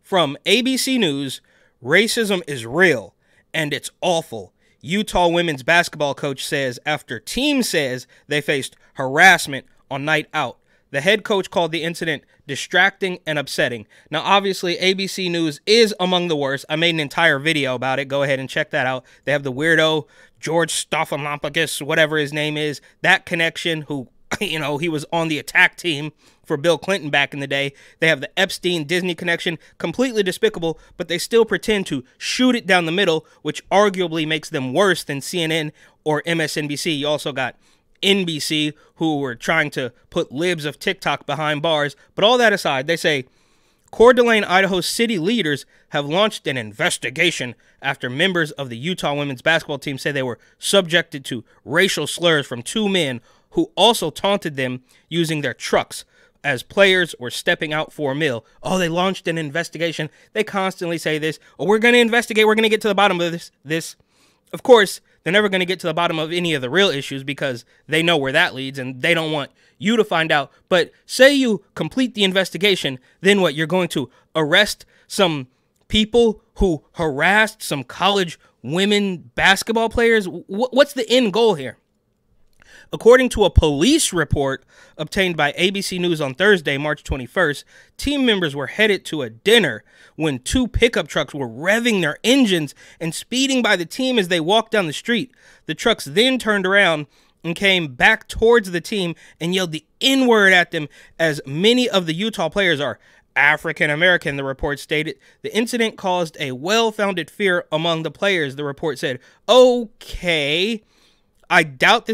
From ABC News, racism is real, and it's awful. Utah women's basketball coach says after team says they faced harassment on night out. The head coach called the incident distracting and upsetting. Now, obviously, ABC News is among the worst. I made an entire video about it. Go ahead and check that out. They have the weirdo, George Stephanopoulos, whatever his name is, that connection who, he was on the attack team for Bill Clinton back in the day. They have the Epstein-Disney connection, completely despicable, but they still pretend to shoot it down the middle, which arguably makes them worse than CNN or MSNBC. You also got NBC, who were trying to put libs of TikTok behind bars. But all that aside, they say, Coeur d'Alene, Idaho city leaders have launched an investigation after members of the Utah women's basketball team say they were subjected to racial slurs from two men who also taunted them using their trucks as players were stepping out for a meal. Oh, they launched an investigation. They constantly say this. Oh, we're going to investigate. We're going to get to the bottom of this. Of course, they're never going to get to the bottom of any of the real issues because they know where that leads and they don't want you to find out. But say you complete the investigation, then what? You're going to arrest some people who harassed some college women basketball players? What's the end goal here? According to a police report obtained by ABC News on Thursday, March 21st, team members were headed to a dinner when two pickup trucks were revving their engines and speeding by the team as they walked down the street. The trucks then turned around and came back towards the team and yelled the N-word at them, as many of the Utah players are African American, the report stated. The incident caused a well-founded fear among the players, the report said. Okay, I doubt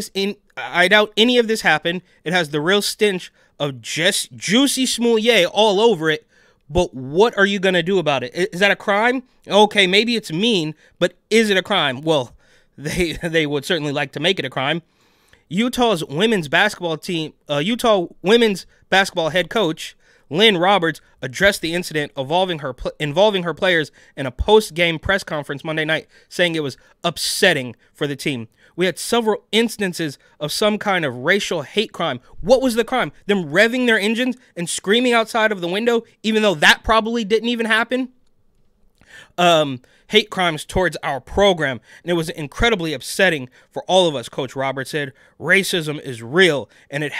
any of this happened. It has the real stench of just juicy smouye all over it. But what are you going to do about it? Is that a crime? Okay, maybe it's mean, but is it a crime? Well, they would certainly like to make it a crime. Utah women's basketball head coach Lynn Roberts addressed the incident involving her players in a post-game press conference Monday night, saying it was upsetting for the team. We had several instances of some kind of racial hate crime. What was the crime? Them revving their engines and screaming outside of the window, even though that probably didn't even happen? Hate crimes towards our program, and it was incredibly upsetting for all of us, Coach Roberts said. Racism is real, and it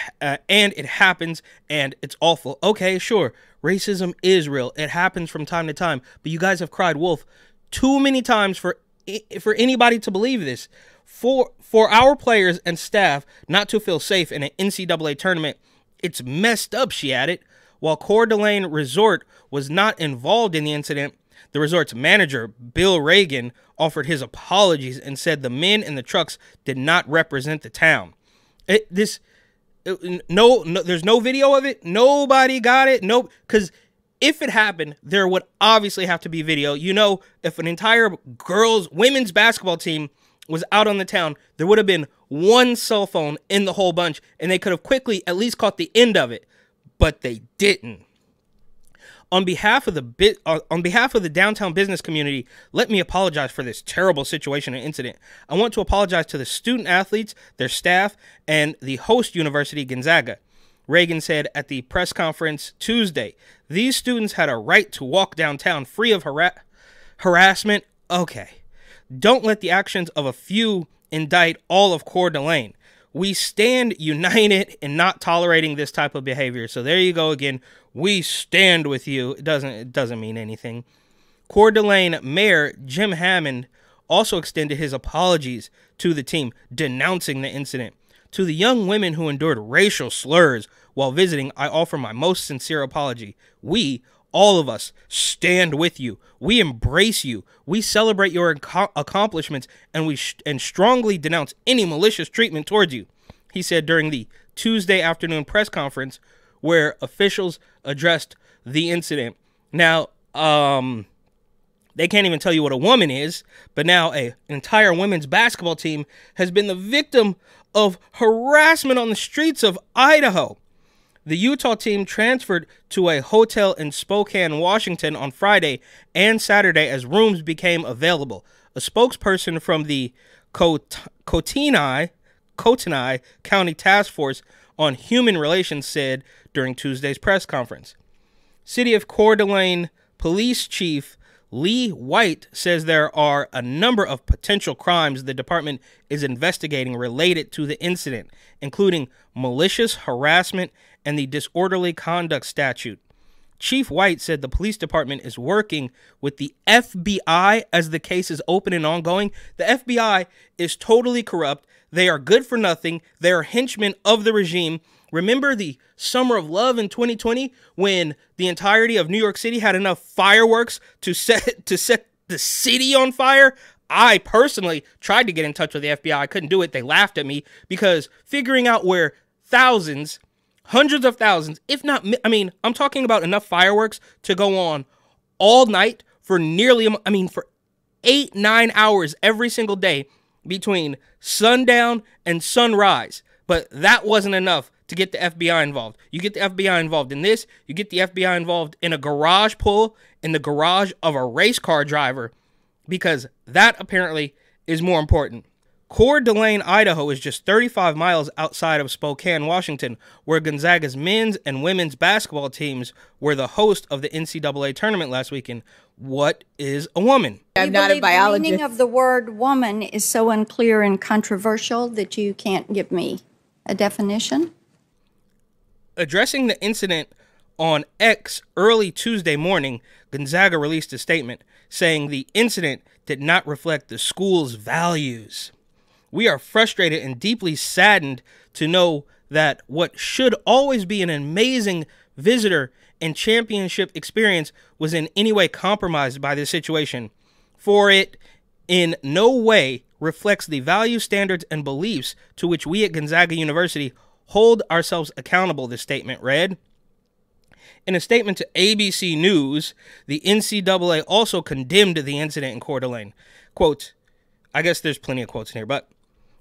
happens, and it's awful. Okay, sure, racism is real. It happens from time to time, but you guys have cried wolf too many times for anybody to believe this. For our players and staff not to feel safe in an NCAA tournament, it's messed up, she added. While Coeur d'Alene Resort was not involved in the incident, the resort's manager, Bill Reagan, offered his apologies and said the men in the trucks did not represent the town. There's no video of it. Nobody got it. No, because if it happened, there would obviously have to be video. If an entire women's basketball team was out on the town, there would have been one cell phone in the whole bunch, and they could have quickly at least caught the end of it, but they didn't. On behalf of the downtown business community, let me apologize for this terrible situation and incident. I want to apologize to the student athletes, their staff, and the host university, Gonzaga. Reagan said at the press conference Tuesday, these students had a right to walk downtown free of harassment. Okay. Don't let the actions of a few indict all of Coeur d'Alene. We stand united in not tolerating this type of behavior. So there you go again. We stand with you. It doesn't mean anything. Coeur d'Alene Mayor Jim Hammond also extended his apologies to the team, denouncing the incident. To the young women who endured racial slurs while visiting, I offer my most sincere apology. We, all of us, stand with you. We embrace you. We celebrate your accomplishments, and strongly denounce any malicious treatment towards you, he said during the Tuesday afternoon press conference where officials addressed the incident. Now, they can't even tell you what a woman is, but now an entire women's basketball team has been the victim of harassment on the streets of Idaho. The Utah team transferred to a hotel in Spokane, Washington on Friday and Saturday as rooms became available. A spokesperson from the Kootenai County Task Force on Human Relations said during Tuesday's press conference. City of Coeur d'Alene Police Chief Lee White says there are a number of potential crimes the department is investigating related to the incident, including malicious harassment and the disorderly conduct statute. Chief White said the police department is working with the FBI as the case is open and ongoing. The FBI is totally corrupt. They are good for nothing. They are henchmen of the regime. Remember the Summer of Love in 2020 when the entirety of New York City had enough fireworks to set the city on fire? I personally tried to get in touch with the FBI. I couldn't do it. They laughed at me because figuring out where thousands, hundreds of thousands, if not, I'm talking about enough fireworks to go on all night for for 8-9 hours every single day between sundown and sunrise. But that wasn't enough to get the FBI involved. You get the FBI involved in this, you get the FBI involved in a garage pull in the garage of a race car driver, because that apparently is more important. Coeur d'Alene, Idaho is just 35 miles outside of Spokane, Washington, where Gonzaga's men's and women's basketball teams were the host of the NCAA tournament last weekend. What is a woman? I'm not a biologist. The meaning of the word woman is so unclear and controversial that you can't give me a definition. Addressing the incident on X early Tuesday morning, Gonzaga released a statement saying the incident did not reflect the school's values. We are frustrated and deeply saddened to know that what should always be an amazing visitor and championship experience was in any way compromised by this situation, for it in no way reflects the values, standards, and beliefs to which we at Gonzaga University hold ourselves accountable, this statement read. In a statement to ABC News, the NCAA also condemned the incident in Coeur d'Alene. Quote, I guess there's plenty of quotes in here, but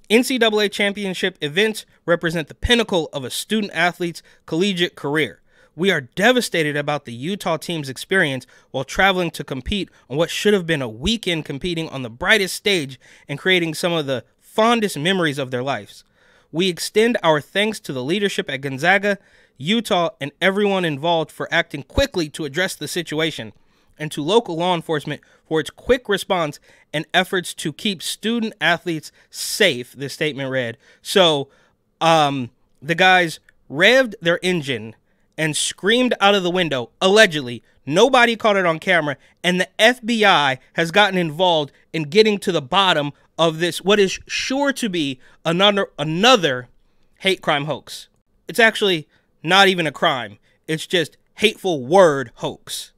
NCAA championship events represent the pinnacle of a student athlete's collegiate career. We are devastated about the Utah team's experience while traveling to compete on what should have been a weekend competing on the brightest stage and creating some of the fondest memories of their lives. We extend our thanks to the leadership at Gonzaga, Utah, and everyone involved for acting quickly to address the situation, and to local law enforcement for its quick response and efforts to keep student athletes safe, this statement read. So, the guys revved their engine and screamed out of the window, allegedly. Nobody caught it on camera, and the FBI has gotten involved in getting to the bottom of this, what is sure to be another hate crime hoax. It's actually not even a crime. It's just hateful word hoax.